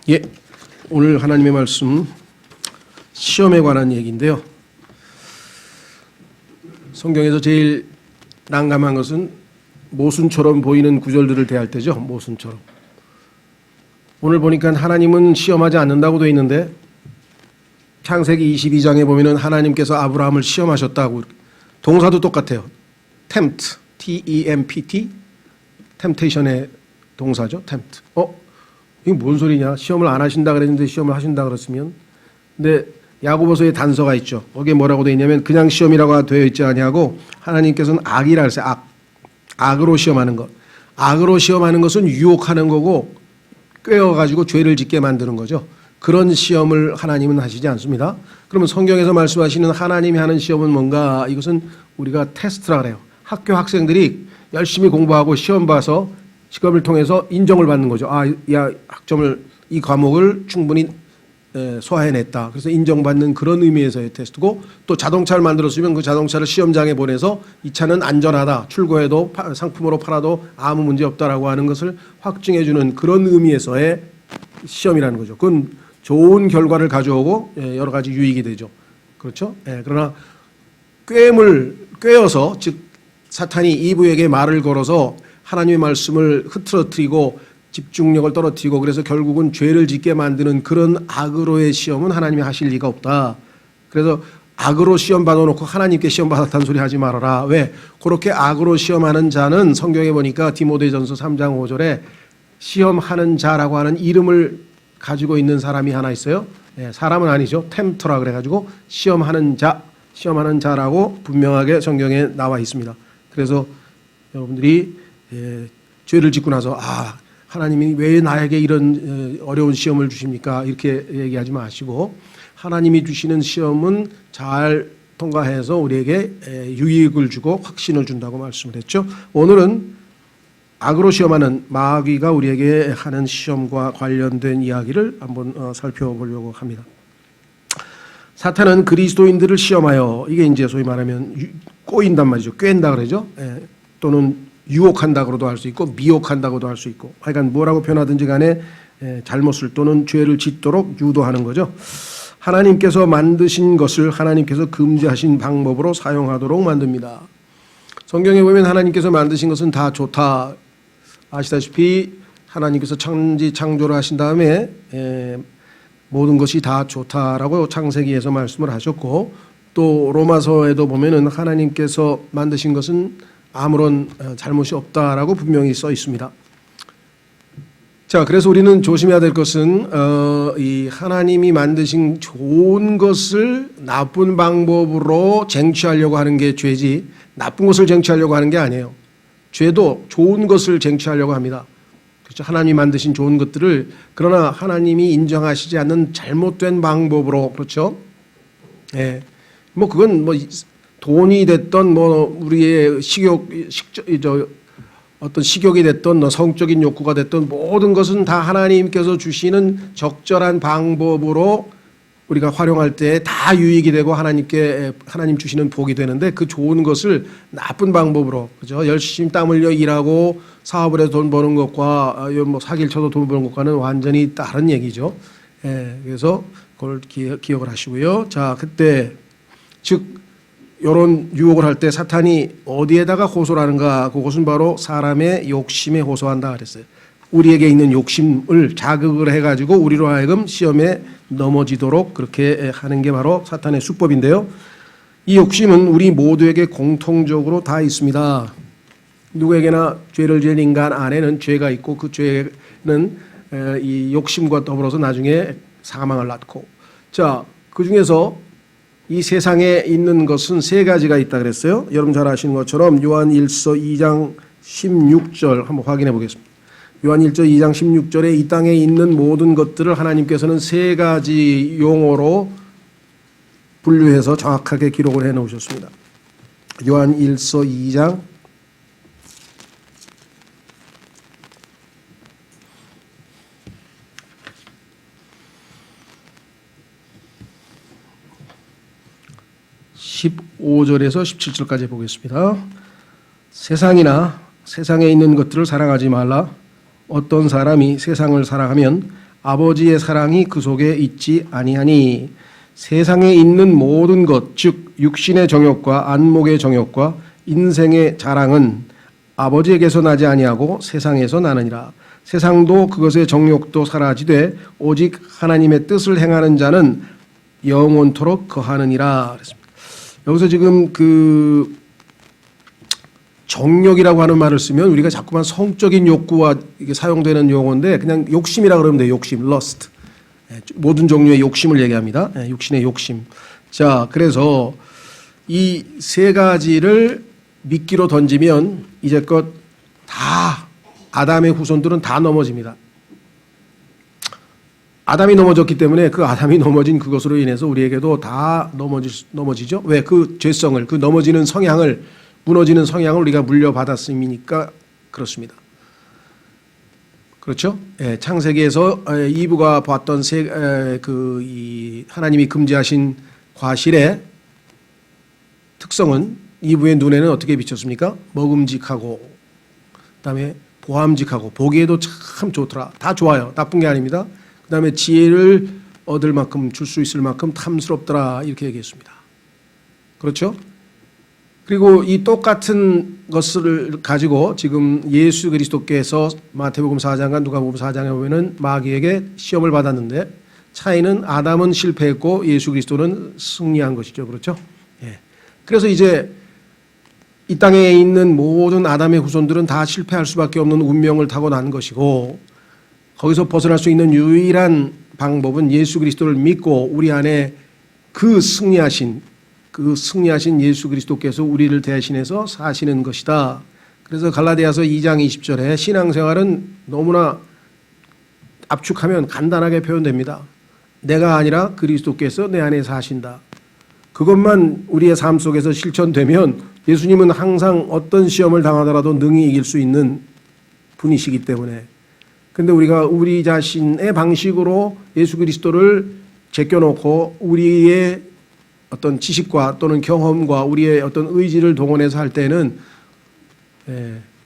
예, 오늘 하나님의 말씀 시험에 관한 얘기인데요. 성경에서 제일 난감한 것은 모순처럼 보이는 구절들을 대할 때죠. 모순처럼. 오늘 보니까 하나님은 시험하지 않는다고 되어 있는데 창세기 22장에 보면은 하나님께서 아브라함을 시험하셨다고. 동사도 똑같아요. tempt, T-E-M-P-T, temptation의 동사죠. tempt. 이게 뭔 소리냐? 시험을 안 하신다 그랬는데 시험을 하신다 그랬으면. 근데 야고보서에 단서가 있죠. 거기에 뭐라고 되어 있냐면 그냥 시험이라고 되어 있지 않냐고 하나님께서는 악이라 그랬어요. 악으로 시험하는 것. 악으로 시험하는 것은 유혹하는 거고 꿰어가지고 죄를 짓게 만드는 거죠. 그런 시험을 하나님은 하시지 않습니다. 그러면 성경에서 말씀하시는 하나님이 하는 시험은 뭔가? 이것은 우리가 테스트라 그래요. 학교 학생들이 열심히 공부하고 시험 봐서 시험을 통해서 인정을 받는 거죠. 야, 학점을 이 과목을 충분히 소화해냈다. 그래서 인정받는 그런 의미에서의 테스트고, 또 자동차를 만들었으면 그 자동차를 시험장에 보내서 이 차는 안전하다. 출고해도 상품으로 팔아도 아무 문제 없다라고 하는 것을 확증해주는 그런 의미에서의 시험이라는 거죠. 그건 좋은 결과를 가져오고 여러 가지 유익이 되죠. 그렇죠? 그러나 꿰어서, 즉 사탄이 이브에게 말을 걸어서 하나님의 말씀을 흐트러뜨리고 집중력을 떨어뜨리고 그래서 결국은 죄를 짓게 만드는 그런 악으로의 시험은 하나님이 하실 리가 없다. 그래서 악으로 시험 받아놓고 하나님께 시험 받았다는 소리 하지 말아라. 왜? 그렇게 악으로 시험하는 자는 성경에 보니까 디모데전서 3장 5절에 시험하는 자라고 하는 이름을 가지고 있는 사람이 하나 있어요. 사람은 아니죠. 템터라 그래가지고 시험하는 자라고 분명하게 성경에 나와 있습니다. 그래서 여러분들이 죄를 짓고 나서 하나님이 왜 나에게 이런 어려운 시험을 주십니까? 이렇게 얘기하지 마시고 하나님이 주시는 시험은 잘 통과해서 우리에게 유익을 주고 확신을 준다고 말씀을 했죠. 오늘은 악으로 시험하는 마귀가 우리에게 하는 시험과 관련된 이야기를 한번 살펴보려고 합니다. 사탄은 그리스도인들을 시험하여, 이게 이제 소위 말하면 꼬인단 말이죠. 꿰인다 그러죠. 또는 유혹한다고도 할 수 있고 미혹한다고도 할 수 있고, 하여간 뭐라고 표현하든지 간에 잘못을 또는 죄를 짓도록 유도하는 거죠. 하나님께서 만드신 것을 하나님께서 금지하신 방법으로 사용하도록 만듭니다. 성경에 보면 하나님께서 만드신 것은 다 좋다. 아시다시피 하나님께서 천지 창조를 하신 다음에 모든 것이 다 좋다라고 창세기에서 말씀을 하셨고, 또 로마서에도 보면은 하나님께서 만드신 것은 아무런 잘못이 없다라고 분명히 써 있습니다. 자, 그래서 우리는 조심해야 될 것은 이 하나님이 만드신 좋은 것을 나쁜 방법으로 쟁취하려고 하는 게 죄지, 나쁜 것을 쟁취하려고 하는 게 아니에요. 죄도 좋은 것을 쟁취하려고 합니다. 그렇죠? 하나님이 만드신 좋은 것들을, 그러나 하나님이 인정하시지 않는 잘못된 방법으로, 그렇죠? 그건 돈이 됐던 우리의 어떤 식욕이 됐던 성적인 욕구가 됐던 모든 것은 다 하나님께서 주시는 적절한 방법으로 우리가 활용할 때 다 유익이 되고 하나님 주시는 복이 되는데, 그 좋은 것을 나쁜 방법으로, 그죠? 열심히 땀 흘려 일하고 사업을 해서 돈 버는 것과 사기를 쳐서 돈 버는 것과는 완전히 다른 얘기죠. 그래서 그걸 기억을 하시고요. 자, 그때 즉 이런 유혹을 할 때 사탄이 어디에다가 호소를 하는가? 그것은 바로 사람의 욕심에 호소한다 그랬어요. 우리에게 있는 욕심을 자극을 해가지고 우리로 하여금 시험에 넘어지도록 그렇게 하는 게 바로 사탄의 수법인데요. 이 욕심은 우리 모두에게 공통적으로 다 있습니다. 누구에게나 죄를 지은 인간 안에는 죄가 있고, 그 죄는 이 욕심과 더불어서 나중에 사망을 낳고, 자, 그 중에서 이 세상에 있는 것은 세 가지가 있다 그랬어요. 여러분 잘 아시는 것처럼 요한일서 2장 16절 한번 확인해 보겠습니다. 요한일서 2장 16절에 이 땅에 있는 모든 것들을 하나님께서는 세 가지 용어로 분류해서 정확하게 기록을 해 놓으셨습니다. 요한일서 2장 15절에서 17절까지 보겠습니다. 세상이나 세상에 있는 것들을 사랑하지 말라. 어떤 사람이 세상을 사랑하면 아버지의 사랑이 그 속에 있지 아니하니 세상에 있는 모든 것, 즉 육신의 정욕과 안목의 정욕과 인생의 자랑은 아버지에게서 나지 아니하고 세상에서 나느니라. 세상도 그것의 정욕도 사라지되 오직 하나님의 뜻을 행하는 자는 영원토록 거하느니라. 그랬습니다. 여기서 지금 그 정욕이라고 하는 말을 쓰면 우리가 자꾸만 성적인 욕구와 이게 사용되는 용어인데 그냥 욕심이라 그러면 돼요. 욕심, lust. 모든 종류의 욕심을 얘기합니다. 육신의 욕심. 자, 그래서 이 세 가지를 미끼로 던지면 이제껏 다 아담의 후손들은 다 넘어집니다. 아담이 넘어졌기 때문에 그 아담이 넘어진 그것으로 인해서 우리에게도 다 넘어지죠. 왜? 그 죄성을, 그 넘어지는 성향을, 무너지는 성향을 우리가 물려받았음이니까 그렇습니다. 그렇죠? 예, 창세기에서 이브가 봤던 이 하나님이 금지하신 과실의 특성은 이브의 눈에는 어떻게 비쳤습니까? 먹음직하고 그다음에 보암직하고 보기에도 참 좋더라. 다 좋아요. 나쁜 게 아닙니다. 그다음에 지혜를 얻을 만큼 줄 수 있을 만큼 탐스럽더라 이렇게 얘기했습니다. 그렇죠? 그리고 이 똑같은 것을 가지고 지금 예수 그리스도께서 마태복음 4장과 누가복음 4장에 보면은 마귀에게 시험을 받았는데 차이는 아담은 실패했고 예수 그리스도는 승리한 것이죠. 그렇죠? 예. 그래서 이제 이 땅에 있는 모든 아담의 후손들은 다 실패할 수밖에 없는 운명을 타고난 것이고 거기서 벗어날 수 있는 유일한 방법은 예수 그리스도를 믿고 우리 안에 그 승리하신 예수 그리스도께서 우리를 대신해서 사시는 것이다. 그래서 갈라디아서 2장 20절에 신앙생활은 너무나 압축하면 간단하게 표현됩니다. 내가 아니라 그리스도께서 내 안에 사신다. 그것만 우리의 삶 속에서 실천되면 예수님은 항상 어떤 시험을 당하더라도 능히 이길 수 있는 분이시기 때문에. 근데 우리가 우리 자신의 방식으로 예수 그리스도를 제껴놓고 우리의 어떤 지식과 또는 경험과 우리의 어떤 의지를 동원해서 할 때는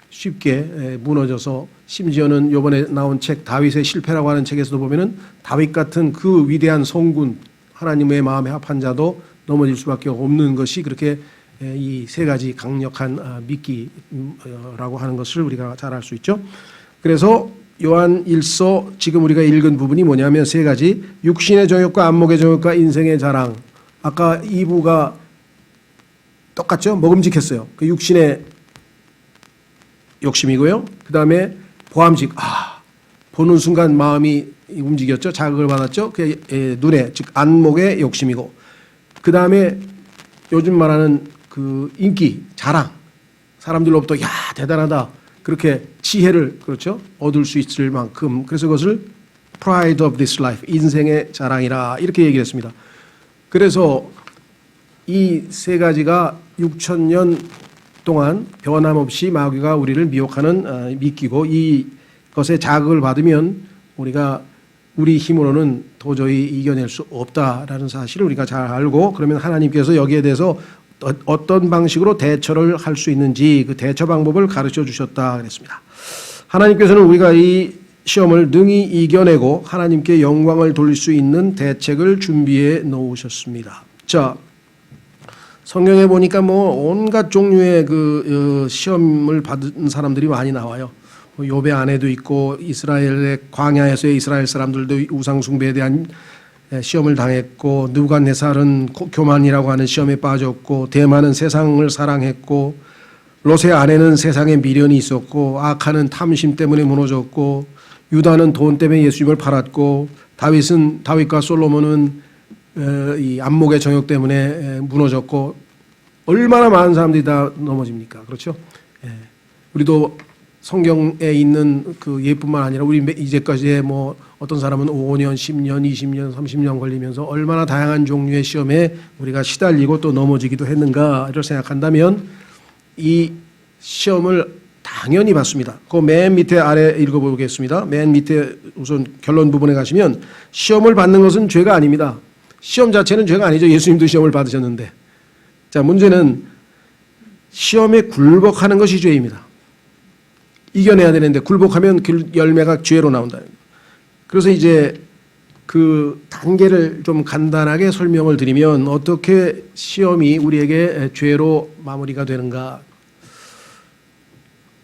쉽게 무너져서 심지어는 이번에 나온 책 다윗의 실패라고 하는 책에서도 보면은 다윗 같은 그 위대한 성군 하나님의 마음에 합한 자도 넘어질 수밖에 없는 것이 그렇게 이 세 가지 강력한 미끼라고 하는 것을 우리가 잘 알 수 있죠. 그래서 요한 1서 지금 우리가 읽은 부분이 뭐냐면 세 가지 육신의 정욕과 안목의 정욕과 인생의 자랑. 아까 2부가 똑같죠? 먹음직했어요. 그 육신의 욕심이고요. 그 다음에 보암직. 보는 순간 마음이 움직였죠. 자극을 받았죠. 그 눈에 즉 안목의 욕심이고. 그 다음에 요즘 말하는 그 인기, 자랑. 사람들로부터 야 대단하다. 그렇게 지혜를 그렇죠 얻을 수 있을 만큼 그래서 그것을 pride of this life 인생의 자랑이라 이렇게 얘기를 했습니다. 그래서 이 세 가지가 6,000년 동안 변함없이 마귀가 우리를 미혹하는 미끼고 이것에 자극을 받으면 우리가 우리 힘으로는 도저히 이겨낼 수 없다라는 사실을 우리가 잘 알고 그러면 하나님께서 여기에 대해서 어떤 방식으로 대처를 할 수 있는지 그 대처 방법을 가르쳐 주셨다 그랬습니다. 하나님께서는 우리가 이 시험을 능히 이겨내고 하나님께 영광을 돌릴 수 있는 대책을 준비해 놓으셨습니다. 자, 성경에 보니까 뭐 온갖 종류의 그 시험을 받은 사람들이 많이 나와요. 욥의 아내도 있고 이스라엘의 광야에서의 이스라엘 사람들도 우상 숭배에 대한 시험을 당했고 느부갓네살은 교만이라고 하는 시험에 빠졌고 대만은 세상을 사랑했고 롯의 아내는 세상에 미련이 있었고 아칸은 탐심 때문에 무너졌고 유다는 돈 때문에 예수님을 팔았고 다윗과 솔로몬은 이 안목의 정욕 때문에 무너졌고 얼마나 많은 사람들이 다 넘어집니까? 그렇죠? 우리도 성경에 있는 그 예뿐만 아니라 우리 이제까지의 뭐 어떤 사람은 5년, 10년, 20년, 30년 걸리면서 얼마나 다양한 종류의 시험에 우리가 시달리고 또 넘어지기도 했는가를 생각한다면 이 시험을 당연히 받습니다. 그 맨 밑에 아래 읽어보겠습니다. 맨 밑에 우선 결론 부분에 가시면 시험을 받는 것은 죄가 아닙니다. 시험 자체는 죄가 아니죠. 예수님도 시험을 받으셨는데. 자, 문제는 시험에 굴복하는 것이 죄입니다. 이겨내야 되는데 굴복하면 열매가 죄로 나온다. 그래서 이제 그 단계를 좀 간단하게 설명을 드리면 어떻게 시험이 우리에게 죄로 마무리가 되는가.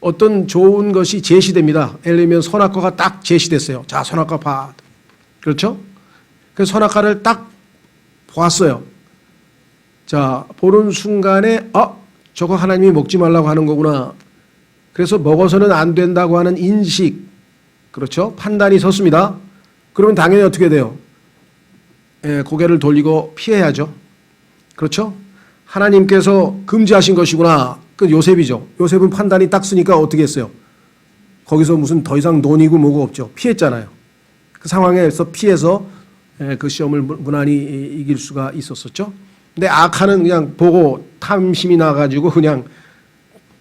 어떤 좋은 것이 제시됩니다. 예를 들면 선악과가 딱 제시됐어요. 자, 선악과 봐. 그렇죠? 그 선악과를 딱 보았어요. 자, 보는 순간에 저거 하나님이 먹지 말라고 하는 거구나. 그래서 먹어서는 안 된다고 하는 인식, 그렇죠? 판단이 섰습니다. 그러면 당연히 어떻게 돼요? 고개를 돌리고 피해야죠. 그렇죠? 하나님께서 금지하신 것이구나. 그 요셉이죠. 요셉은 판단이 딱 쓰니까 어떻게 했어요? 거기서 무슨 더 이상 논의고 뭐고 없죠. 피했잖아요. 그 상황에서 피해서 그 시험을 무난히 이길 수가 있었었죠. 근데 악한은 그냥 보고 탐심이 나가지고 그냥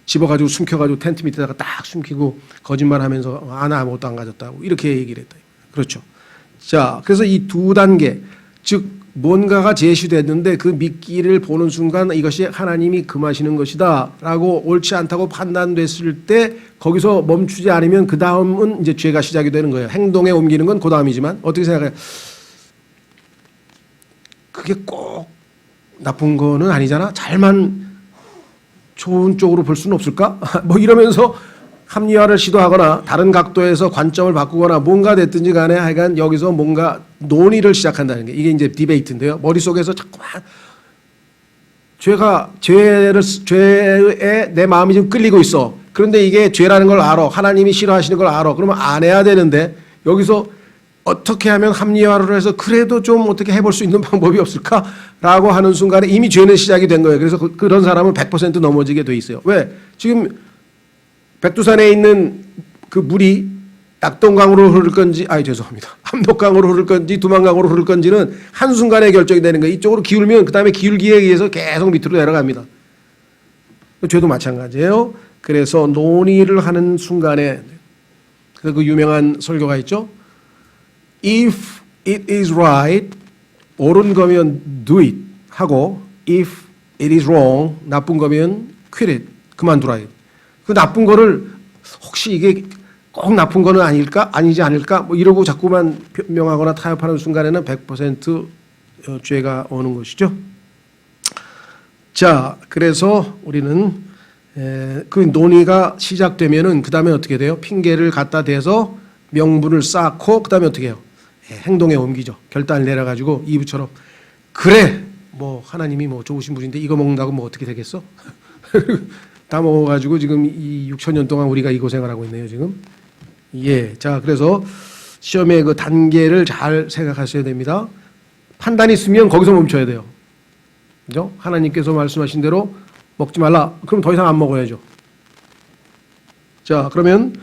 집어가지고 숨겨가지고 텐트 밑에다가 딱 숨기고 거짓말하면서 나 아무것도 안 가졌다고 이렇게 얘기를 했다. 그렇죠. 자, 그래서 이 두 단계, 즉 뭔가가 제시됐는데 그 미끼를 보는 순간 이것이 하나님이 금하시는 것이다라고 옳지 않다고 판단됐을 때 거기서 멈추지 않으면 그 다음은 이제 죄가 시작이 되는 거예요. 행동에 옮기는 건 그 다음이지만 어떻게 생각해요? 그게 꼭 나쁜 거는 아니잖아. 잘만 좋은 쪽으로 볼 수는 없을까? 뭐 이러면서 합리화를 시도하거나 다른 각도에서 관점을 바꾸거나 뭔가 됐든지 간에 하여간 여기서 뭔가 논의를 시작한다는 게 이게 이제 디베이트인데요. 머릿속에서 자꾸만 죄에 내 마음이 좀 끌리고 있어. 그런데 이게 죄라는 걸 알아. 하나님이 싫어하시는 걸 알아. 그러면 안 해야 되는데 여기서 어떻게 하면 합리화를 해서 그래도 좀 어떻게 해볼 수 있는 방법이 없을까라고 하는 순간에 이미 죄는 시작이 된 거예요. 그래서 그런 사람은 100% 넘어지게 돼 있어요. 왜? 지금 백두산에 있는 그 물이 낙동강으로 흐를 건지, 죄송합니다. 압록강으로 흐를 건지 두만강으로 흐를 건지는 한순간에 결정이 되는 거예요. 이쪽으로 기울면 그 다음에 기울기에 의해서 계속 밑으로 내려갑니다. 죄도 마찬가지예요. 그래서 논의를 하는 순간에 그 유명한 설교가 있죠. If it is right, 옳은 거면 do it 하고 if it is wrong, 나쁜 거면 quit it, 그만두라. 그 나쁜 거를 혹시 이게 꼭 나쁜 거는 아닐까? 아니지 않을까? 뭐 이러고 자꾸만 변명하거나 타협하는 순간에는 100% 죄가 오는 것이죠. 자, 그래서 우리는 그 논의가 시작되면은 그 다음에 어떻게 돼요? 핑계를 갖다 대서 명분을 쌓고 그 다음에 어떻게 해요? 행동에 옮기죠. 결단을 내려가지고 이브처럼 그래 뭐 하나님이 뭐 좋으신 분인데 이거 먹는다고 뭐 어떻게 되겠어? 다 먹어가지고 지금 이 6,000년 동안 우리가 이 고생을 하고 있네요 지금. 자 그래서 시험의 그 단계를 잘 생각하셔야 됩니다. 판단이 있으면 거기서 멈춰야 돼요. 그죠? 하나님께서 말씀하신 대로 먹지 말라. 그럼 더 이상 안 먹어야죠. 자 그러면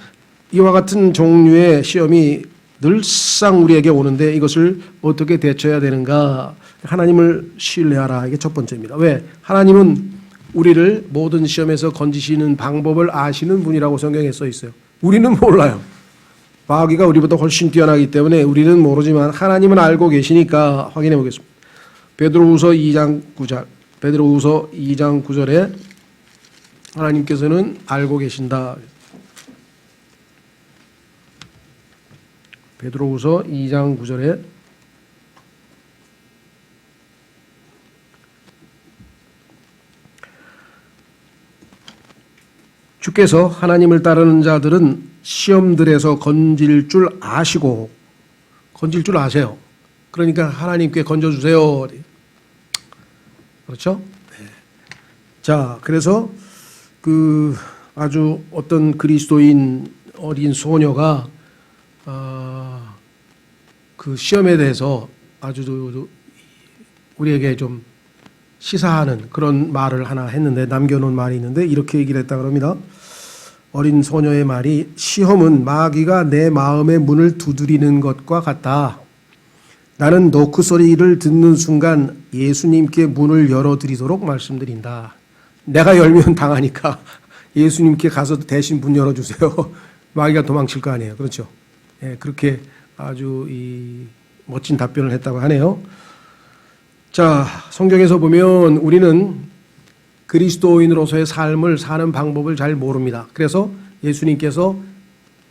이와 같은 종류의 시험이 늘상 우리에게 오는데 이것을 어떻게 대처해야 되는가? 하나님을 신뢰하라. 이게 첫 번째입니다. 왜? 하나님은 우리를 모든 시험에서 건지시는 방법을 아시는 분이라고 성경에 써 있어요. 우리는 몰라요. 마귀가 우리보다 훨씬 뛰어나기 때문에 우리는 모르지만 하나님은 알고 계시니까 확인해 보겠습니다. 베드로후서 2장 9절. 베드로후서 2장 9절에 하나님께서는 알고 계신다. 베드로후서 2장 9절에 주께서 하나님을 따르는 자들은 시험들에서 건질 줄 아시고 건질 줄 아세요. 그러니까 하나님께 건져주세요. 그렇죠? 네. 자, 그래서 그 아주 어떤 그리스도인 어린 소녀가 그 시험에 대해서 아주 우리에게 좀 시사하는 그런 말을 하나 했는데 남겨놓은 말이 있는데 이렇게 얘기를 했다 그럽니다. 어린 소녀의 말이 시험은 마귀가 내 마음의 문을 두드리는 것과 같다. 나는 노크 소리를 듣는 순간 예수님께 문을 열어드리도록 말씀드린다. 내가 열면 당하니까 예수님께 가서 대신 문 열어주세요. 마귀가 도망칠 거 아니에요. 그렇죠? 그렇게 아주 멋진 답변을 했다고 하네요. 자, 성경에서 보면 우리는 그리스도인으로서의 삶을 사는 방법을 잘 모릅니다. 그래서 예수님께서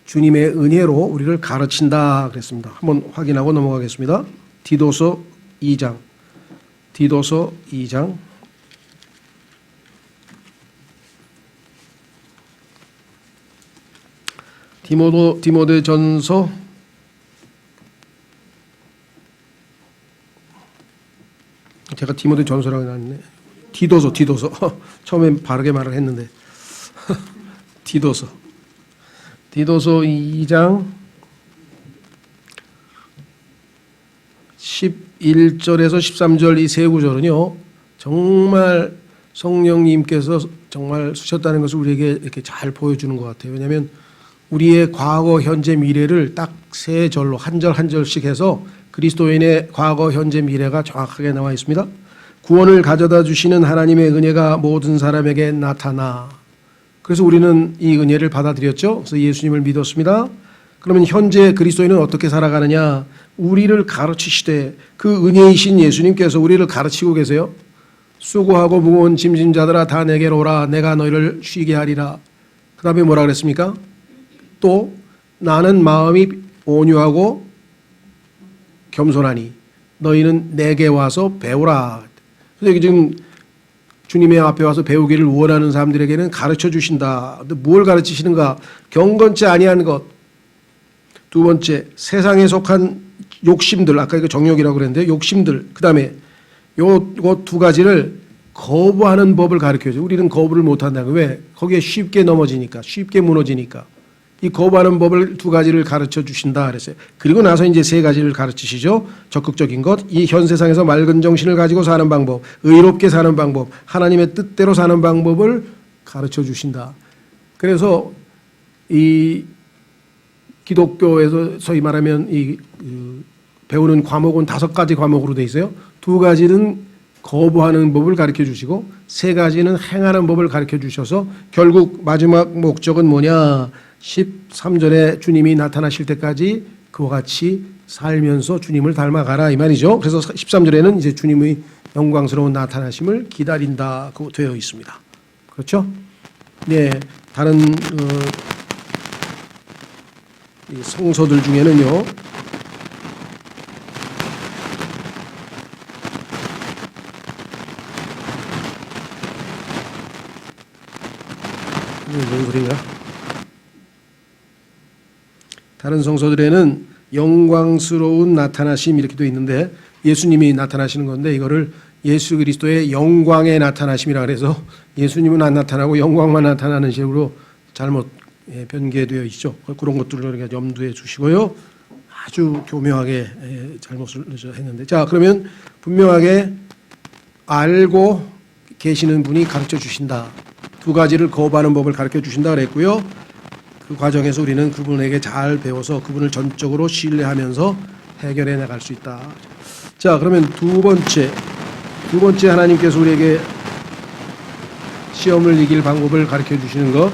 주님의 은혜로 우리를 가르친다 그랬습니다. 한번 확인하고 넘어가겠습니다. 디도서 2장. 디도서 2장. 디모데전서 제가 디모데전서라고 했네. 디도서 처음엔 바르게 말을 했는데 디도서 2장 11절에서 13절 이 세 구절은요 정말 성령님께서 정말 쓰셨다는 것을 우리에게 이렇게 잘 보여주는 것 같아요. 왜냐하면 우리의 과거, 현재, 미래를 딱 세 절로 한 절 한 절씩 해서 그리스도인의 과거, 현재, 미래가 정확하게 나와 있습니다. 구원을 가져다 주시는 하나님의 은혜가 모든 사람에게 나타나. 그래서 우리는 이 은혜를 받아들였죠. 그래서 예수님을 믿었습니다. 그러면 현재 그리스도인은 어떻게 살아가느냐? 우리를 가르치시되 그 은혜이신 예수님께서 우리를 가르치고 계세요. 수고하고 무거운 짐진 자들아 다 내게로 오라. 내가 너희를 쉬게 하리라. 그 다음에 뭐라 그랬습니까? 또 나는 마음이 온유하고 겸손하니 너희는 내게 와서 배우라. 그래서 지금 주님의 앞에 와서 배우기를 원하는 사람들에게는 가르쳐 주신다. 근데 뭘 가르치시는가? 경건치 아니한 것. 두 번째, 세상에 속한 욕심들. 아까 이거 정욕이라고 그랬는데 욕심들. 그 다음에 요 두 가지를 거부하는 법을 가르쳐줘요. 우리는 거부를 못한다. 왜? 거기에 쉽게 넘어지니까, 쉽게 무너지니까. 이 거부하는 법을 두 가지를 가르쳐 주신다 그랬어요. 그리고 나서 이제 세 가지를 가르치시죠. 적극적인 것, 이 현 세상에서 맑은 정신을 가지고 사는 방법, 의롭게 사는 방법, 하나님의 뜻대로 사는 방법을 가르쳐 주신다. 그래서 이 기독교에서 소위 말하면 이 배우는 과목은 5가지 과목으로 돼 있어요. 2가지는 거부하는 법을 가르쳐 주시고 3가지는 행하는 법을 가르쳐 주셔서 결국 마지막 목적은 뭐냐? 13절에 주님이 나타나실 때까지 그와 같이 살면서 주님을 닮아가라 이 말이죠. 그래서 13절에는 이제 주님의 영광스러운 나타나심을 기다린다고 되어 있습니다. 그렇죠? 네, 다른 성서들 중에는요. 무슨 소리인가? 다른 성서들에는 영광스러운 나타나심 이렇게 돼 있는데 예수님이 나타나시는 건데 이거를 예수 그리스도의 영광의 나타나심이라 그래서 예수님은 안 나타나고 영광만 나타나는 식으로 잘못 변개되어 있죠. 그런 것들을 염두에 주시고요. 아주 교묘하게 잘못을 했는데 자 그러면 분명하게 알고 계시는 분이 가르쳐 주신다. 2가지를 거부하는 법을 가르쳐 주신다 그랬고요. 그 과정에서 우리는 그분에게 잘 배워서 그분을 전적으로 신뢰하면서 해결해 나갈 수 있다. 자, 그러면 두 번째 하나님께서 우리에게 시험을 이길 방법을 가르쳐 주시는 것.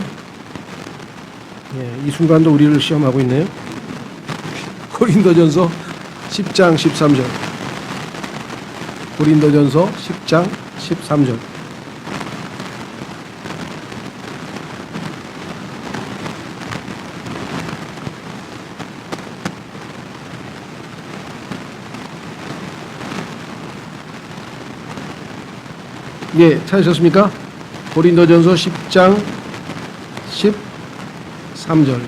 이 순간도 우리를 시험하고 있네요. 고린도전서 10장 13절. 고린도전서 10장 13절. 예, 찾으셨습니까? 고린도전서 10장 13절.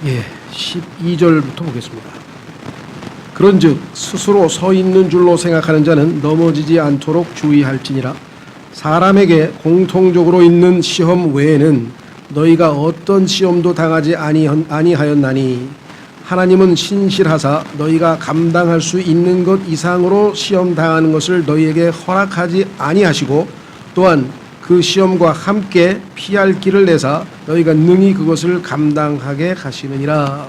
예, 12절부터 보겠습니다. 그런즉 스스로 서 있는 줄로 생각하는 자는 넘어지지 않도록 주의할지니라. 사람에게 공통적으로 있는 시험 외에는 너희가 어떤 시험도 당하지 아니하였나니 하나님은 신실하사 너희가 감당할 수 있는 것 이상으로 시험 당하는 것을 너희에게 허락하지 아니하시고 또한 그 시험과 함께 피할 길을 내사 너희가 능히 그것을 감당하게 하시느니라.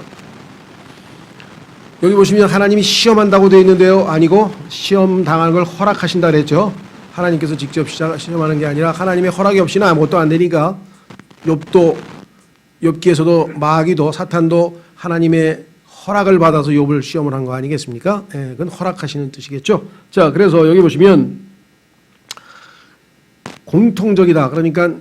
여기 보시면 하나님이 시험한다고 되어 있는데요. 아니고 시험 당하는 걸 허락하신다 그랬죠. 하나님께서 직접 시험하는 게 아니라 하나님의 허락이 없이는 아무것도 안 되니까 욥기에서도 마귀도 사탄도 하나님의 허락을 받아서 욥을 시험을 한 거 아니겠습니까? 예, 그건 허락하시는 뜻이겠죠. 자, 그래서 여기 보시면 공통적이다. 그러니까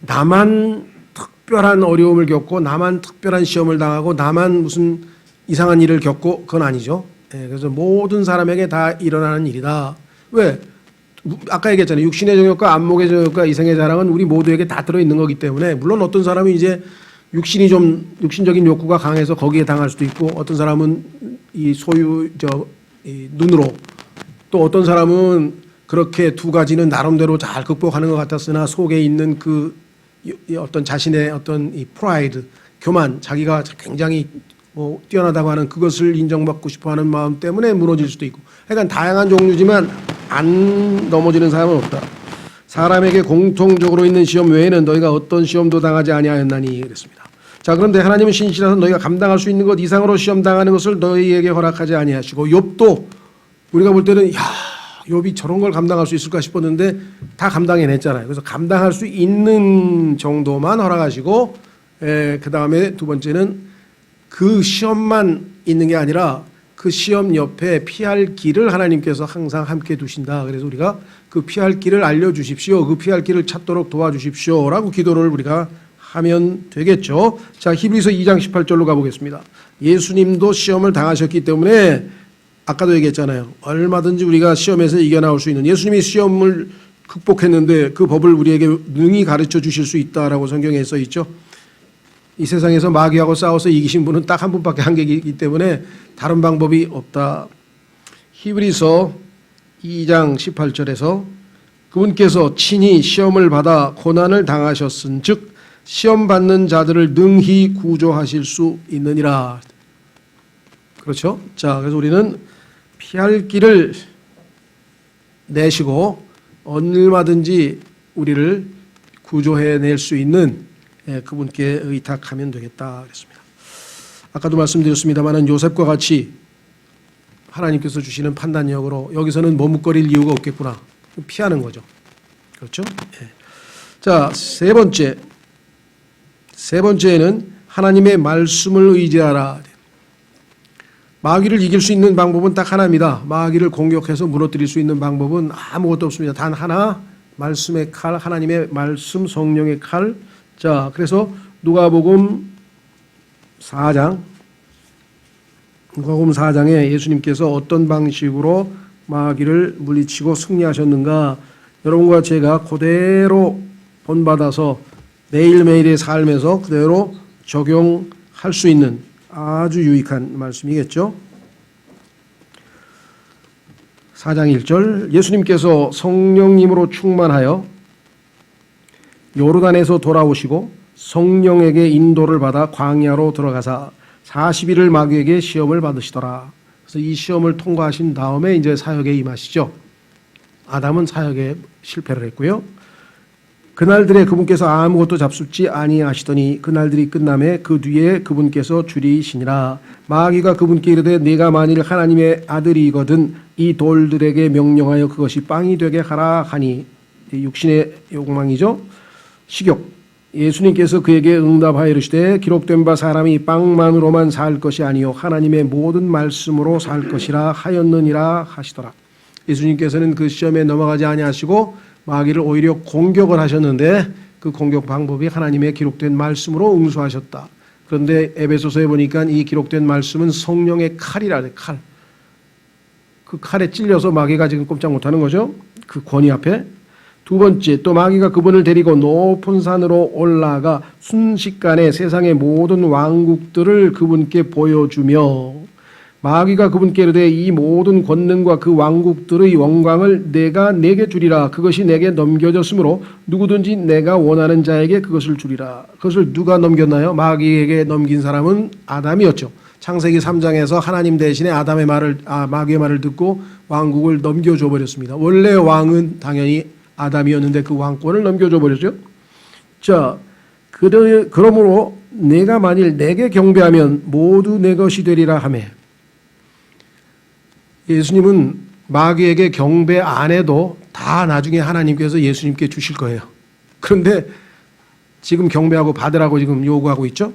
나만 특별한 어려움을 겪고 나만 특별한 시험을 당하고 나만 무슨 이상한 일을 겪고 그건 아니죠. 예, 그래서 모든 사람에게 다 일어나는 일이다. 왜? 아까 얘기했잖아요. 육신의 정욕과 안목의 정욕과 이성의 자랑은 우리 모두에게 다 들어있는 거기 때문에 물론 어떤 사람은 이제 육신적인 욕구가 강해서 거기에 당할 수도 있고 어떤 사람은 이 이 눈으로 또 어떤 사람은 그렇게 두 가지는 나름대로 잘 극복하는 것 같았으나 속에 있는 그 어떤 자신의 어떤 이 프라이드, 교만, 자기가 굉장히 뛰어나다고 하는 그것을 인정받고 싶어하는 마음 때문에 무너질 수도 있고, 그러니까 다양한 종류지만 안 넘어지는 사람은 없다. 사람에게 공통적으로 있는 시험 외에는 너희가 어떤 시험도 당하지 아니하였나니 그랬습니다. 자, 그런데 하나님은 신실하서 너희가 감당할 수 있는 것 이상으로 시험 당하는 것을 너희에게 허락하지 아니하시고, 욥도 우리가 볼 때는 야, 욥이 저런 걸 감당할 수 있을까 싶었는데 다 감당해냈잖아요. 그래서 감당할 수 있는 정도만 허락하시고, 그 다음에 두 번째는 그 시험만 있는 게 아니라 그 시험 옆에 피할 길을 하나님께서 항상 함께 두신다. 그래서 우리가 그 피할 길을 알려주십시오. 그 피할 길을 찾도록 도와주십시오. 라고 기도를 우리가 하면 되겠죠. 자, 히브리서 2장 18절로 가보겠습니다. 예수님도 시험을 당하셨기 때문에 아까도 얘기했잖아요. 얼마든지 우리가 시험에서 이겨나올 수 있는, 예수님이 시험을 극복했는데 그 법을 우리에게 능히 가르쳐 주실 수 있다라고 성경에 써 있죠. 이 세상에서 마귀하고 싸워서 이기신 분은 딱 한 분밖에 한 계이기 때문에 다른 방법이 없다. 히브리서 2장 18절에서 그분께서 친히 시험을 받아 고난을 당하셨은 즉 시험 받는 자들을 능히 구조하실 수 있느니라. 그렇죠? 자, 그래서 우리는 피할 길을 내시고 얼마든지 우리를 구조해낼 수 있는 그분께 의탁하면 되겠다 그랬습니다. 아까도 말씀드렸습니다만 요셉과 같이 하나님께서 주시는 판단력으로 여기서는 머뭇거릴 이유가 없겠구나. 피하는 거죠. 그렇죠? 자, 세 번째는 하나님의 말씀을 의지하라. 마귀를 이길 수 있는 방법은 딱 하나입니다. 마귀를 공격해서 무너뜨릴 수 있는 방법은 아무것도 없습니다. 단 하나, 말씀의 칼, 하나님의 말씀, 성령의 칼. 자, 그래서 누가복음 4장에 예수님께서 어떤 방식으로 마귀를 물리치고 승리하셨는가, 여러분과 제가 그대로 본받아서 매일매일의 삶에서 그대로 적용할 수 있는 아주 유익한 말씀이겠죠. 4장 1절, 예수님께서 성령님으로 충만하여 요르단에서 돌아오시고 성령에게 인도를 받아 광야로 들어가사 40일을 마귀에게 시험을 받으시더라. 그래서 이 시험을 통과하신 다음에 이제 사역에 임하시죠. 아담은 사역에 실패를 했고요. 그날들에 그분께서 아무것도 잡숫지 아니하시더니 그날들이 끝남에 그 뒤에 그분께서 줄이시니라. 마귀가 그분께 이르되 네가 만일 하나님의 아들이거든 이 돌들에게 명령하여 그것이 빵이 되게 하라 하니, 육신의 욕망이죠. 식욕. 예수님께서 그에게 응답하여 이르시되 기록된 바 사람이 빵만으로만 살 것이 아니요 하나님의 모든 말씀으로 살 것이라 하였느니라 하시더라. 예수님께서는 그 시험에 넘어가지 아니하시고 마귀를 오히려 공격을 하셨는데 그 공격 방법이 하나님의 기록된 말씀으로 응수하셨다. 그런데 에베소서에 보니까 이 기록된 말씀은 성령의 칼이라 그래. 칼. 그 칼에 찔려서 마귀가 지금 꼼짝 못하는 거죠. 그 권위 앞에. 두 번째, 또 마귀가 그분을 데리고 높은 산으로 올라가 순식간에 세상의 모든 왕국들을 그분께 보여주며, 마귀가 그분께 이르되 이 모든 권능과 그 왕국들의 영광을 내가 내게 주리라. 그것이 내게 넘겨졌으므로 누구든지 내가 원하는 자에게 그것을 주리라. 그것을 누가 넘겼나요? 마귀에게 넘긴 사람은 아담이었죠. 창세기 3장에서 하나님 대신에 마귀의 말을 듣고 왕국을 넘겨줘 버렸습니다. 원래 왕은 당연히 아담이었는데 그 왕권을 넘겨줘 버렸죠. 자, 그러므로 내가 만일 내게 경배하면 모두 내 것이 되리라 하며, 예수님은 마귀에게 경배 안 해도 다 나중에 하나님께서 예수님께 주실 거예요. 그런데 지금 경배하고 받으라고 지금 요구하고 있죠.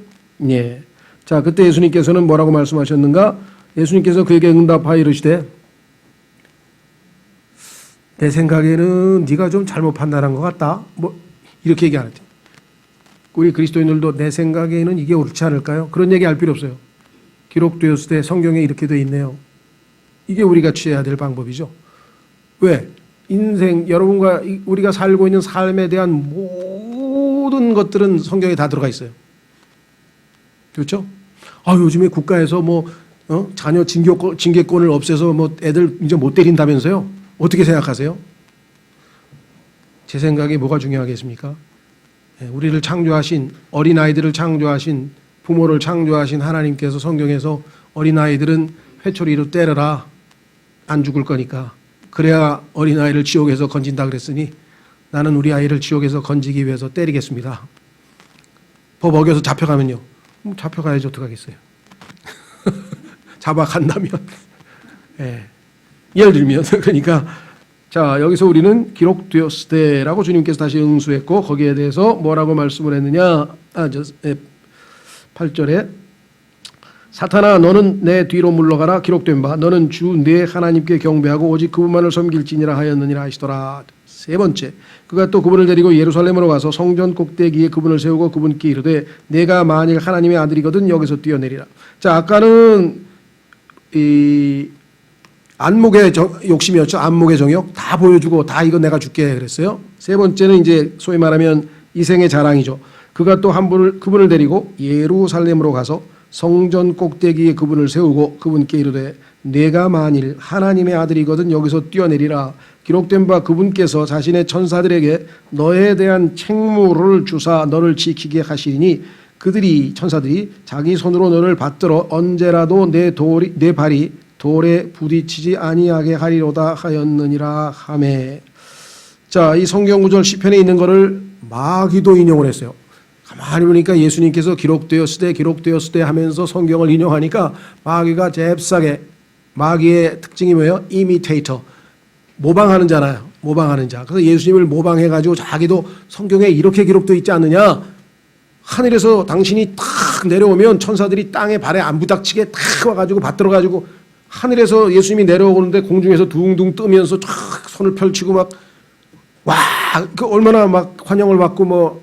예. 자, 그때 예수님께서는 뭐라고 말씀하셨는가? 예수님께서 그에게 응답하여 이르시되 내 생각에는 네가 좀 잘못 판단한 것 같다. 뭐 이렇게 얘기 안 했죠. 우리 그리스도인들도 내 생각에는 이게 옳지 않을까요? 그런 얘기 할 필요 없어요. 기록되었을 때 성경에 이렇게 돼 있네요. 이게 우리가 취해야 될 방법이죠. 왜? 인생, 여러분과 우리가 살고 있는 삶에 대한 모든 것들은 성경에 다 들어가 있어요. 그렇죠? 요즘에 국가에서 자녀 징계권을 없애서 애들 이제 못 때린다면서요? 어떻게 생각하세요? 제 생각에 뭐가 중요하겠습니까? 우리를 창조하신, 어린아이들을 창조하신, 부모를 창조하신 하나님께서 성경에서 어린아이들은 회초리로 때려라. 안 죽을 거니까. 그래야 어린아이를 지옥에서 건진다 그랬으니 나는 우리 아이를 지옥에서 건지기 위해서 때리겠습니다. 법 어겨서 잡혀가면요. 잡혀가야지 어떡하겠어요. 잡아간다면. 예를 들면 그러니까 자, 여기서 우리는 기록되었을 때라고 주님께서 다시 응수했고 거기에 대해서 뭐라고 말씀을 했느냐. 8절에 사탄아 너는 내 뒤로 물러가라 기록된 바 너는 주 내 하나님께 경배하고 오직 그분만을 섬길지니라 하였느니라 하시더라. 세 번째 그가 또 그분을 데리고 예루살렘으로 가서 성전 꼭대기에 그분을 세우고 그분께 이르되 내가 만일 하나님의 아들이거든 여기서 뛰어내리라. 자, 아까는 이 안목의 욕심이었죠. 안목의 정욕 다 보여주고 다 이거 내가 줄게 그랬어요. 세 번째는 이제 소위 말하면 이생의 자랑이죠. 그가 또 그분을 데리고 예루살렘으로 가서 성전 꼭대기에 그분을 세우고 그분께 이르되 내가 만일 하나님의 아들이거든 여기서 뛰어내리라. 기록된 바 그분께서 자신의 천사들에게 너에 대한 책무를 주사 너를 지키게 하시리니 천사들이 자기 손으로 너를 받들어 언제라도 내 발이 돌에 부딪히지 아니하게 하리로다 하였느니라 하매. 자, 이 성경 구절 시편에 있는 거를 마귀도 인용을 했어요. 가만히 보니까 예수님께서 기록되었을 때 하면서 성경을 인용하니까 마귀가 잽싸게, 마귀의 특징이 뭐예요? 이미테이터, 모방하는 자잖아요. 모방하는 자. 그래서 예수님을 모방해가지고 자기도 성경에 이렇게 기록되어 있지 않느냐. 하늘에서 당신이 탁 내려오면 천사들이 땅에 발에 안 부닥치게 탁 와가지고 받들어가지고 하늘에서 예수님이 내려오는데 공중에서 둥둥 뜨면서 쫙 손을 펼치고 그 얼마나 환영을 받고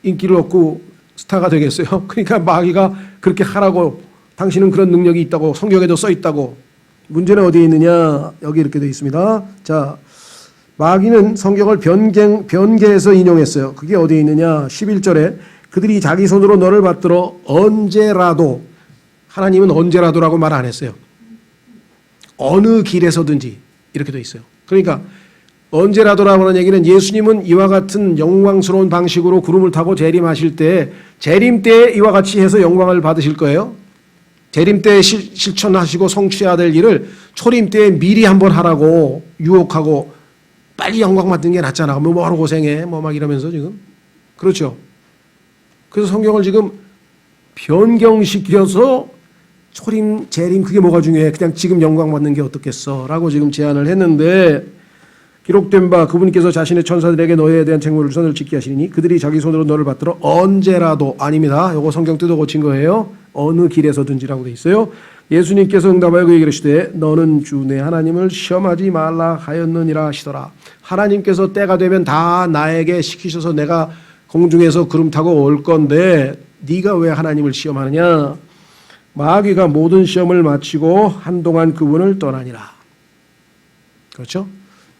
인기를 얻고 스타가 되겠어요. 그러니까 마귀가 그렇게 하라고 당신은 그런 능력이 있다고 성경에도 써 있다고. 문제는 어디에 있느냐? 여기 이렇게 되어 있습니다. 자, 마귀는 성경을 변개해서 인용했어요. 그게 어디에 있느냐? 11절에 그들이 자기 손으로 너를 받들어 언제라도, 하나님은 언제라도라고 말 안 했어요. 어느 길에서든지 이렇게 되어 있어요. 그러니까 언제라도라고 하는 얘기는 예수님은 이와 같은 영광스러운 방식으로 구름을 타고 재림하실 때 재림 때 이와 같이 해서 영광을 받으실 거예요. 재림 때 실천하시고 성취해야 될 일을 초림 때 미리 한번 하라고 유혹하고 빨리 영광 받는 게 낫잖아. 뭐하러 고생해. 막 이러면서 지금. 그렇죠. 그래서 성경을 지금 변경시켜서 초림, 재림 그게 뭐가 중요해. 그냥 지금 영광 받는 게 어떻겠어. 라고 지금 제안을 했는데 기록된 바 그분께서 자신의 천사들에게 너에 대한 책무를 손을 짓게 하시니 그들이 자기 손으로 너를 받들어 언제라도 아닙니다. 요거 성경 뜻도 고친 거예요. 어느 길에서든지라고 돼 있어요. 예수님께서 응답하여 그에게 이르시되 너는 주 내 하나님을 시험하지 말라 하였느니라 하시더라. 하나님께서 때가 되면 다 나에게 시키셔서 내가 공중에서 구름 타고 올 건데 네가 왜 하나님을 시험하느냐. 마귀가 모든 시험을 마치고 한동안 그분을 떠나니라. 그렇죠?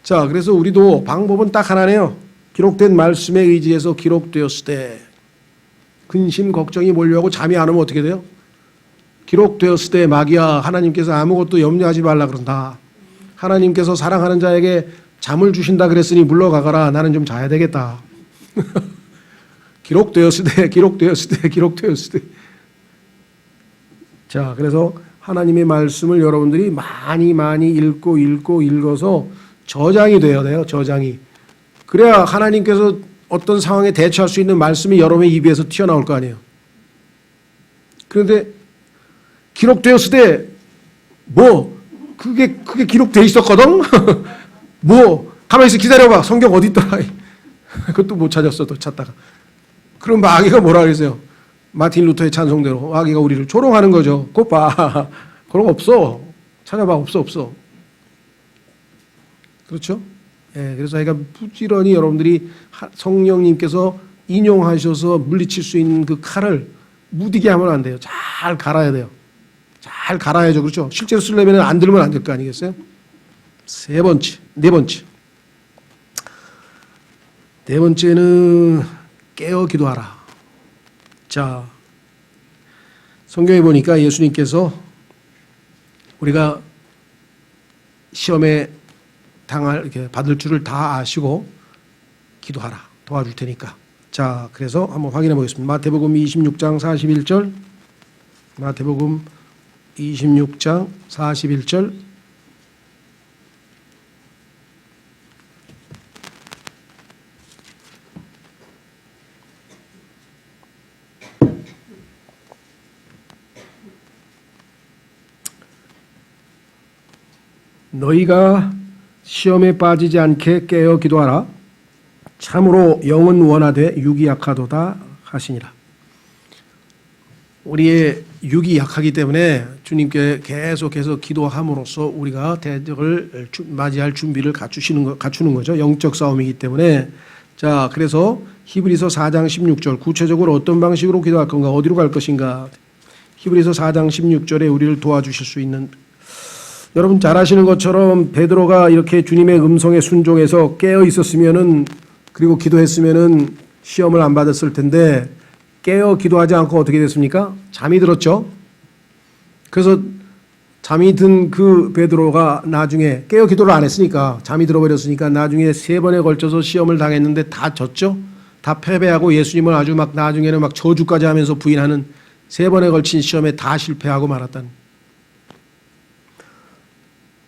자, 그래서 우리도 방법은 딱 하나네요. 기록된 말씀에 의지해서 기록되었을 때 근심 걱정이 몰려오고 잠이 안 오면 어떻게 돼요? 기록되었을 때 마귀야 하나님께서 아무것도 염려하지 말라 그런다. 하나님께서 사랑하는 자에게 잠을 주신다 그랬으니 물러가거라. 나는 좀 자야 되겠다. 기록되었을 때. 자, 그래서 하나님의 말씀을 여러분들이 많이 읽어서 저장이 돼야 돼요. 저장이. 그래야 하나님께서 어떤 상황에 대처할 수 있는 말씀이 여러분의 입에서 튀어나올 거 아니에요. 그런데 기록되었을 때 그게 기록돼 있었거든. 가만히 있어 기다려봐. 성경 어디 있더라. 그것도 못 찾았어. 또 찾다가. 그럼 마귀가 뭐라 그랬어요? 마틴 루터의 찬송대로 마귀가 우리를 조롱하는 거죠. 곧 봐. 그런 거 없어. 찾아봐. 없어. 그렇죠? 예, 그래서 제가 부지런히 여러분들이 성령님께서 인용하셔서 물리칠 수 있는 그 칼을 무디게 하면 안 돼요. 잘 갈아야 돼요. 잘 갈아야죠. 그렇죠? 실제로 쓰려면 안 들면 안 될 거 아니겠어요? 네 번째는 깨어 기도하라. 자, 성경에 보니까 예수님께서 우리가 시험에 이렇게 받을 줄을 다 아시고 기도하라. 도와줄 테니까. 자, 그래서 한번 확인해 보겠습니다. 마태복음 26장 41절. 마태복음 26장 41절. 너희가 시험에 빠지지 않게 깨어 기도하라. 참으로 영은 원하되 육이 약하도다 하시니라. 우리의 육이 약하기 때문에 주님께 계속해서 기도함으로써 우리가 대적을 맞이할 준비를 갖추는 거죠. 영적 싸움이기 때문에. 자, 그래서 히브리서 4장 16절 구체적으로 어떤 방식으로 기도할 건가, 어디로 갈 것인가. 히브리서 4장 16절에 우리를 도와주실 수 있는, 여러분 잘 아시는 것처럼 베드로가 이렇게 주님의 음성에 순종해서 깨어 있었으면은, 그리고 기도했으면은 시험을 안 받았을 텐데 깨어 기도하지 않고 어떻게 됐습니까? 잠이 들었죠. 그래서 잠이 든 그 베드로가 나중에 깨어 기도를 안 했으니까 잠이 들어버렸으니까 나중에 3번에 걸쳐서 시험을 당했는데 다 졌죠. 다 패배하고 예수님을 아주 막 나중에는 막 저주까지 하면서 부인하는 3번에 걸친 시험에 다 실패하고 말았다는,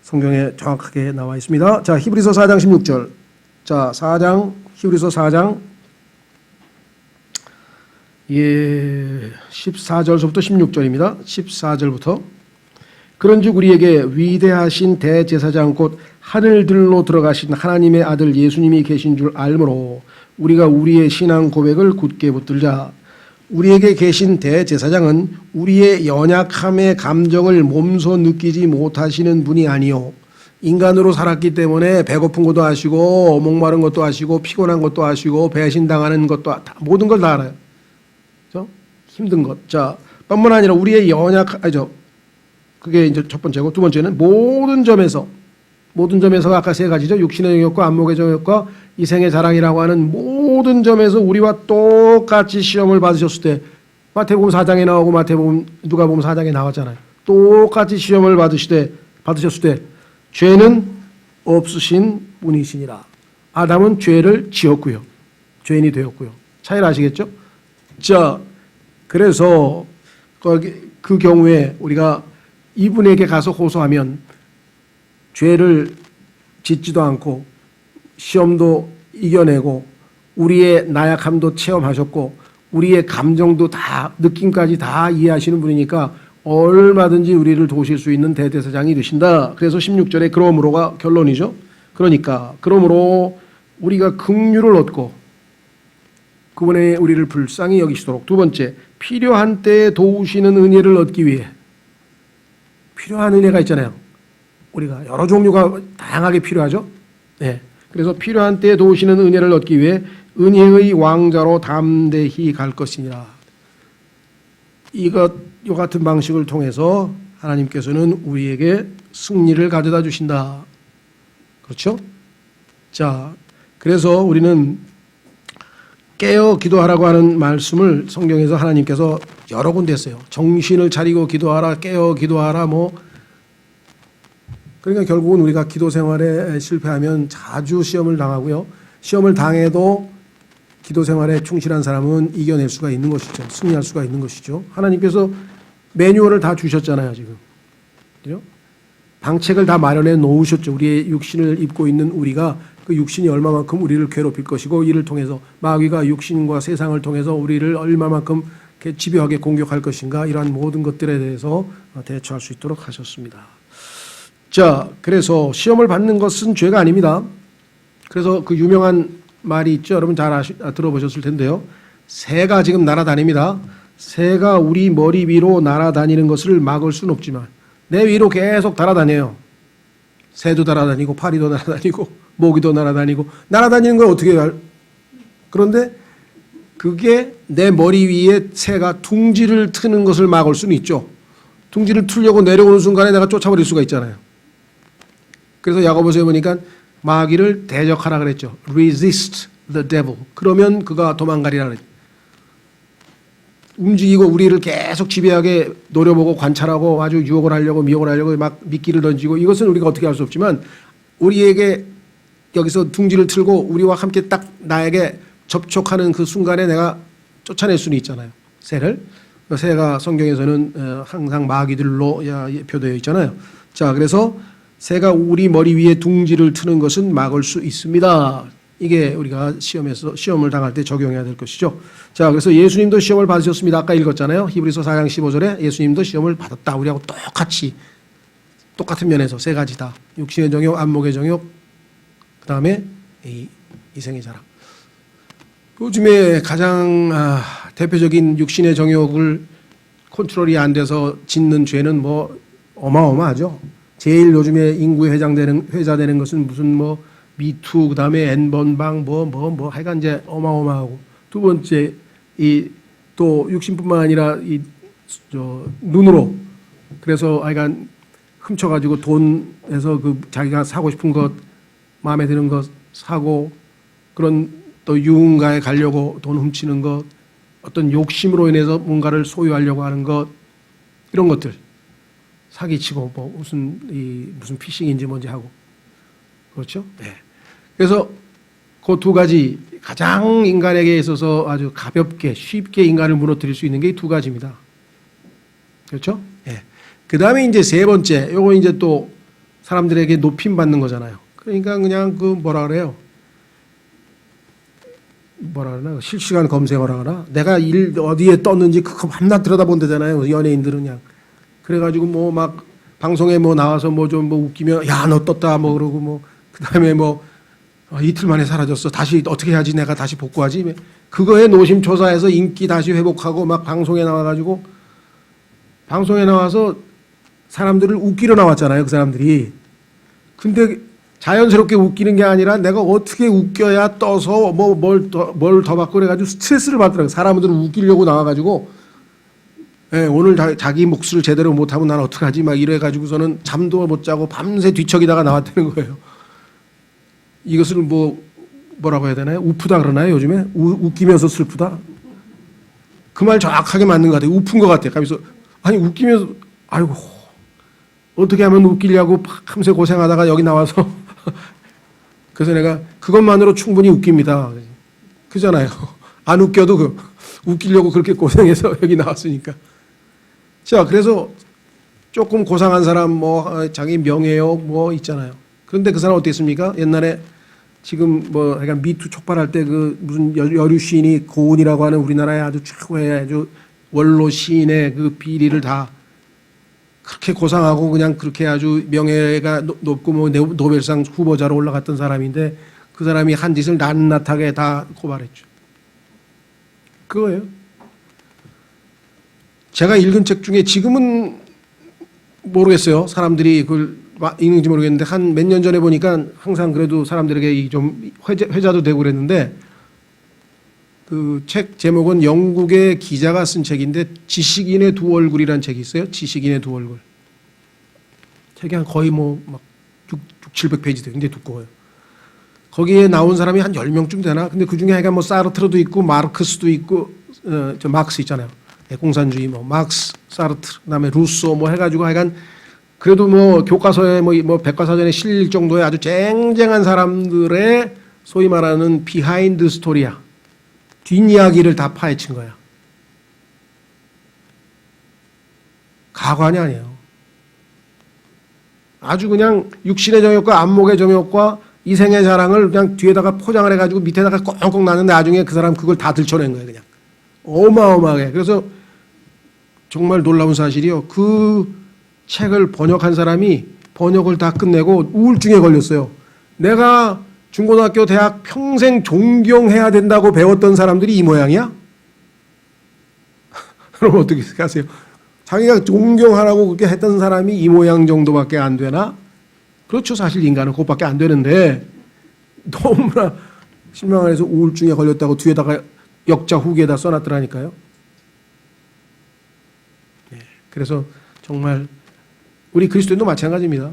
성경에 정확하게 나와 있습니다. 자, 히브리서 4장 16절. 자, 히브리서 4장 14절부터 16절입니다. 14절부터. 그런즉 우리에게 위대하신 대제사장 곧 하늘들로 들어가신 하나님의 아들 예수님이 계신 줄 알므로 우리가 우리의 신앙 고백을 굳게 붙들자. 우리에게 계신 대제사장은 우리의 연약함의 감정을 몸소 느끼지 못하시는 분이 아니요 인간으로 살았기 때문에 배고픈 것도 아시고 목마른 것도 아시고 피곤한 것도 아시고 배신당하는 것도 모든 걸 다 알아요. 그렇죠? 힘든 것. 자, 뿐만 아니라 우리의 그게 이제 첫 번째고, 두 번째는 모든 점에서 아까 3가지죠. 육신의 영역과 안목의 정욕과 이생의 자랑이라고 하는 모든 점에서 우리와 똑같이 시험을 받으셨을 때, 마태복음 4장에 나오고 누가복음 4장에 나왔잖아요. 똑같이 시험을 받으셨을 때 죄는 없으신 분이시니라. 아담은 죄를 지었고요. 죄인이 되었고요. 차이를 아시겠죠? 자, 그래서 그 경우에 우리가 이분에게 가서 호소하면 죄를 짓지도 않고 시험도 이겨내고 우리의 나약함도 체험하셨고 우리의 감정도 다, 느낌까지 다 이해하시는 분이니까 얼마든지 우리를 도우실 수 있는 대제사장이 되신다. 그래서 16절에 그러므로가 결론이죠. 그러므로 우리가 긍휼을 얻고 그분의 우리를 불쌍히 여기시도록. 두 번째, 필요한 때에 도우시는 은혜를 얻기 위해. 필요한 은혜가 있잖아요. 우리가 여러 종류가 다양하게 필요하죠. 네. 그래서 필요한 때에 도우시는 은혜를 얻기 위해 은혜의 왕자로 담대히 갈 것이니라. 이와 같은 방식을 통해서 하나님께서는 우리에게 승리를 가져다 주신다. 그렇죠? 자, 그래서 우리는 깨어 기도하라고 하는 말씀을 성경에서 하나님께서 여러 군데 했어요. 정신을 차리고 기도하라, 깨어 기도하라, 그러니까 결국은 우리가 기도 생활에 실패하면 자주 시험을 당하고요. 시험을 당해도 기도 생활에 충실한 사람은 이겨낼 수가 있는 것이죠. 승리할 수가 있는 것이죠. 하나님께서 매뉴얼을 다 주셨잖아요, 지금. 그죠? 방책을 다 마련해 놓으셨죠. 우리의 육신을 입고 있는 우리가 그 육신이 얼마만큼 우리를 괴롭힐 것이고 이를 통해서 마귀가 육신과 세상을 통해서 우리를 얼마만큼 집요하게 공격할 것인가, 이러한 모든 것들에 대해서 대처할 수 있도록 하셨습니다. 자, 그래서 시험을 받는 것은 죄가 아닙니다. 그래서 그 유명한 말이 있죠. 여러분 잘 들어보셨을 텐데요. 새가 지금 날아다닙니다. 새가 우리 머리 위로 날아다니는 것을 막을 수는 없지만 내 위로 계속 날아다녀요. 새도 날아다니고 파리도 날아다니고 모기도 날아다니는 걸 어떻게 해요? 그런데 그게 내 머리 위에 새가 둥지를 트는 것을 막을 수는 있죠. 둥지를 틀려고 내려오는 순간에 내가 쫓아버릴 수가 있잖아요. 그래서 야고보서에 보니까 마귀를 대적하라 그랬죠. Resist the devil. 그러면 그가 도망가리라 그랬죠. 움직이고 우리를 계속 지배하게 노려보고 관찰하고 아주 유혹을 하려고 미혹을 하려고 막 미끼를 던지고 이것은 우리가 어떻게 할 수 없지만 우리에게 여기서 둥지를 틀고 우리와 함께 딱 나에게 접촉하는 그 순간에 내가 쫓아낼 수는 있잖아요. 새를. 새가 성경에서는 항상 마귀들로 표되어 있잖아요. 자, 그래서 새가 우리 머리 위에 둥지를 트는 것은 막을 수 있습니다. 이게 우리가 시험을 당할 때 적용해야 될 것이죠. 자, 그래서 예수님도 시험을 받으셨습니다. 아까 읽었잖아요. 히브리서 4장 15절에 예수님도 시험을 받았다. 우리하고 똑같은 면에서 세 가지다. 육신의 정욕, 안목의 정욕, 그 다음에 이생의 자랑. 요즘에 가장 대표적인 육신의 정욕을 컨트롤이 안 돼서 짓는 죄는 뭐 어마어마하죠. 제일 요즘에 인구에 회자되는 것은 무슨 뭐 미투, 그다음에 N번방 뭐 하여간 이제 어마어마하고, 두 번째 또 육신뿐만 아니라 눈으로, 그래서 하여간 훔쳐가지고 돈에서 그 자기가 사고 싶은 것, 마음에 드는 것 사고, 그런 또 유흥가에 가려고 돈 훔치는 것, 어떤 욕심으로 인해서 뭔가를 소유하려고 하는 것, 이런 것들 사기치고 뭐 무슨 피싱인지 뭔지 하고, 그렇죠? 네. 그래서 그 두 가지 가장 인간에게 있어서 아주 가볍게 쉽게 인간을 무너뜨릴 수 있는 게 이 두 가지입니다. 그렇죠? 네. 그 다음에 이제 세 번째, 요거 이제 또 사람들에게 높임 받는 거잖아요. 그러니까 그냥 뭐라 그래요? 뭐라 그러나? 실시간 검색어라 그러나? 내가 어디에 떴는지 그거 밤낮 들여다본다잖아요. 연예인들은 그냥. 그래가지고 뭐 막 방송에 뭐 나와서 뭐 좀 뭐 웃기면 야, 너 떴다 뭐 그러고 뭐 그다음에 뭐 이틀 만에 사라졌어. 다시 어떻게 해야지 내가 다시 복구하지? 그거에 노심초사해서 인기 다시 회복하고 막 방송에 나와가지고 방송에 나와서 사람들을 웃기러 나왔잖아요. 그 사람들이. 근데 자연스럽게 웃기는 게 아니라 내가 어떻게 웃겨야 떠서 뭐 뭘 더 받고 그래가지고 스트레스를 받더라고요. 사람들을 웃기려고 나와가지고 네, 오늘 자기 몫을 제대로 못하면 난 어떡하지 막 이래가지고서는 잠도 못 자고 밤새 뒤척이다가 나왔다는 거예요. 이것을 뭐라고 해야 되나요? 우프다 그러나요? 요즘에? 웃기면서 슬프다? 그 말 정확하게 맞는 것 같아요. 우픈 것 같아요. 그래서 아니 웃기면서 아이고 어떻게 하면 웃기려고 밤새 고생하다가 여기 나와서 그래서 내가 그것만으로 충분히 웃깁니다. 그잖아요. 안 웃겨도 웃기려고 그렇게 고생해서 여기 나왔으니까. 자, 그래서 조금 고상한 사람 뭐 자기 명예욕 뭐 있잖아요. 그런데 그 사람 어땠습니까? 옛날에 지금 뭐 약간 미투 촉발할 때 그 무슨 여류 시인이 고은이라고 하는 우리나라의 아주 최고의 아주 원로 시인의 그 비리를 다 그렇게 고상하고 그냥 그렇게 아주 명예가 높고 뭐 노벨상 후보자로 올라갔던 사람인데 그 사람이 한 짓을 낱낱하게 다 고발했죠. 그거예요. 제가 읽은 책 중에 지금은 모르겠어요. 사람들이 그걸 읽는지 모르겠는데 한 몇 년 전에 보니까 항상 그래도 사람들에게 좀 회자도 되고 그랬는데 그 책 제목은 영국의 기자가 쓴 책인데 지식인의 두 얼굴이라는 책이 있어요. 지식인의 두 얼굴. 책이 한 거의 뭐 막 700페이지 돼. 굉장히 두꺼워요. 거기에 나온 사람이 한 10명쯤 되나? 근데 그 중에 하여간 뭐 사르트르도 있고 마르크스도 있고 저 막스 있잖아요. 공산주의 뭐 막스, 사르트르, 그다음에 루소 뭐 해가지고 하여간 그래도 뭐 교과서에 뭐 백과사전에 실릴 정도의 아주 쟁쟁한 사람들의 소위 말하는 비하인드 스토리야. 뒷이야기를 다 파헤친 거야. 가관이 아니에요. 아주 그냥 육신의 정욕과 안목의 정욕과 이생의 자랑을 그냥 뒤에다가 포장을 해가지고 밑에다가 꽁꽁 놨는데 나중에 그 사람 그걸 다 들춰낸 거예요. 그냥 어마어마하게. 그래서 정말 놀라운 사실이요. 그 책을 번역한 사람이 번역을 다 끝내고 우울증에 걸렸어요. 내가 중고등학교 대학 평생 존경해야 된다고 배웠던 사람들이 이 모양이야? 그럼 어떻게 하세요? 자기가 존경하라고 그렇게 했던 사람이 이 모양 정도밖에 안 되나? 그렇죠. 사실 인간은 그것밖에 안 되는데 너무나 실망을 해서 우울증에 걸렸다고 뒤에다가 역자 후기에다 써놨더라니까요. 네. 그래서 정말 우리 그리스도인도 마찬가지입니다.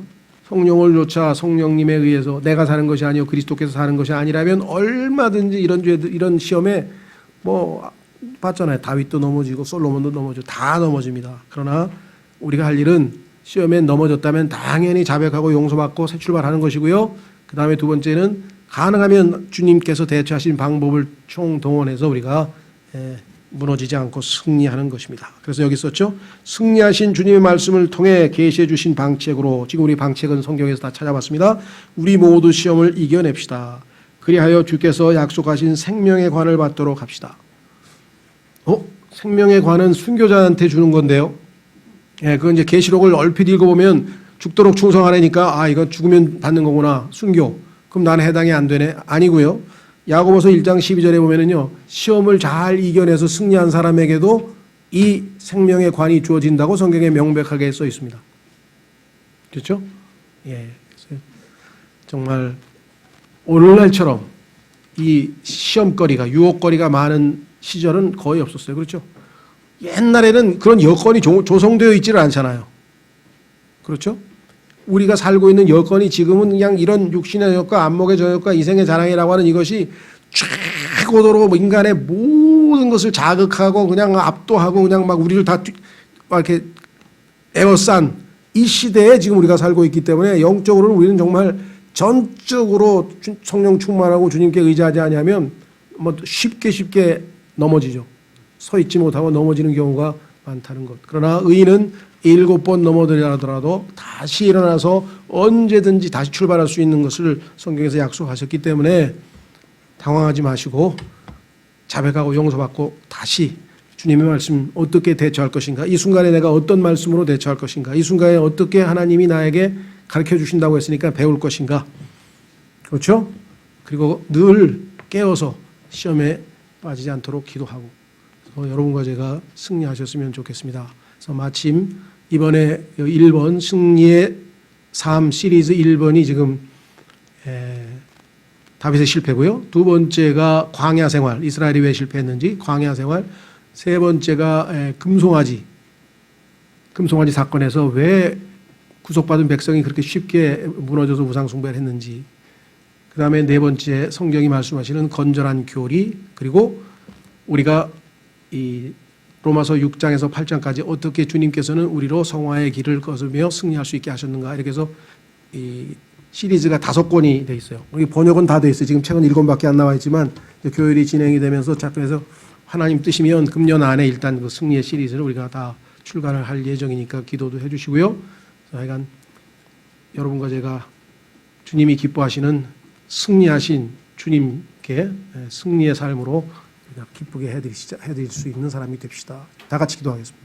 성령을 쫓아 성령님에 의해서 내가 사는 것이 아니요 그리스도께서 사는 것이 아니라면 얼마든지 이런 죄들, 이런 시험에 뭐 봤잖아요. 다윗도 넘어지고 솔로몬도 넘어지고 다 넘어집니다. 그러나 우리가 할 일은 시험에 넘어졌다면 당연히 자백하고 용서받고 새 출발하는 것이고요. 그 다음에 두 번째는 가능하면 주님께서 대처하신 방법을 총동원해서 우리가 무너지지 않고 승리하는 것입니다. 그래서 여기 썼죠. 승리하신 주님의 말씀을 통해 계시해 주신 방책으로, 지금 우리 방책은 성경에서 다 찾아봤습니다. 우리 모두 시험을 이겨냅시다. 그리하여 주께서 약속하신 생명의 관을 받도록 합시다. 생명의 관은 순교자한테 주는 건데요. 그건 이제 계시록을 얼핏 읽어보면 죽도록 충성하라니까 이건 죽으면 받는 거구나. 순교. 그럼 나는 해당이 안 되네. 아니고요. 야고보서 1장 12절에 보면은요. 시험을 잘 이겨내서 승리한 사람에게도 이 생명의 관이 주어진다고 성경에 명백하게 써 있습니다. 그렇죠? 그래서 정말 오늘날처럼 이 시험거리가, 유혹거리가 많은 시절은 거의 없었어요. 그렇죠? 옛날에는 그런 여건이 조성되어 있지를 않잖아요. 그렇죠? 우리가 살고 있는 여건이 지금은 그냥 이런 육신의 여건, 안목의 저여건, 이생의 자랑이라고 하는 이것이 최고도로 인간의 모든 것을 자극하고 그냥 압도하고 그냥 막 우리를 다 이렇게 에워싼 이 시대에 지금 우리가 살고 있기 때문에 영적으로는 우리는 정말 전적으로 성령 충만하고 주님께 의지하지 않으면 뭐 쉽게 넘어지죠. 서 있지 못하고 넘어지는 경우가 많다는 것. 그러나 의인은 7번 넘어지더라도 다시 일어나서 언제든지 다시 출발할 수 있는 것을 성경에서 약속하셨기 때문에 당황하지 마시고 자백하고 용서받고 다시 주님의 말씀 어떻게 대처할 것인가, 이 순간에 내가 어떤 말씀으로 대처할 것인가, 이 순간에 어떻게 하나님이 나에게 가르쳐 주신다고 했으니까 배울 것인가. 그렇죠? 그리고 늘 깨어서 시험에 빠지지 않도록 기도하고 여러분과 제가 승리하셨으면 좋겠습니다. 그래서 마침 이번에 1번 승리의 삶 시리즈 1번이 지금 다윗의 실패고요. 두 번째가 광야 생활, 이스라엘이 왜 실패했는지 광야 생활. 세 번째가 금송아지 사건에서 왜 구속받은 백성이 그렇게 쉽게 무너져서 우상숭배를 했는지. 그 다음에 네 번째 성경이 말씀하시는 건전한 교리, 그리고 우리가 이 로마서 6장에서 8장까지 어떻게 주님께서는 우리로 성화의 길을 걸으며 승리할 수 있게 하셨는가, 이렇게 해서 이 시리즈가 5권이 돼 있어요. 여기 번역은 다 돼 있어요. 지금 책은 7권밖에 안 나와 있지만 교율이 진행이 되면서 작성해서 하나님 뜻이면 금년 안에 일단 그 승리의 시리즈를 우리가 다 출간을 할 예정이니까 기도도 해주시고요. 하여간 여러분과 제가 주님이 기뻐하시는 승리하신 주님께 승리의 삶으로 우리가 기쁘게 해드릴 수 있는 사람이 됩시다. 다 같이 기도하겠습니다.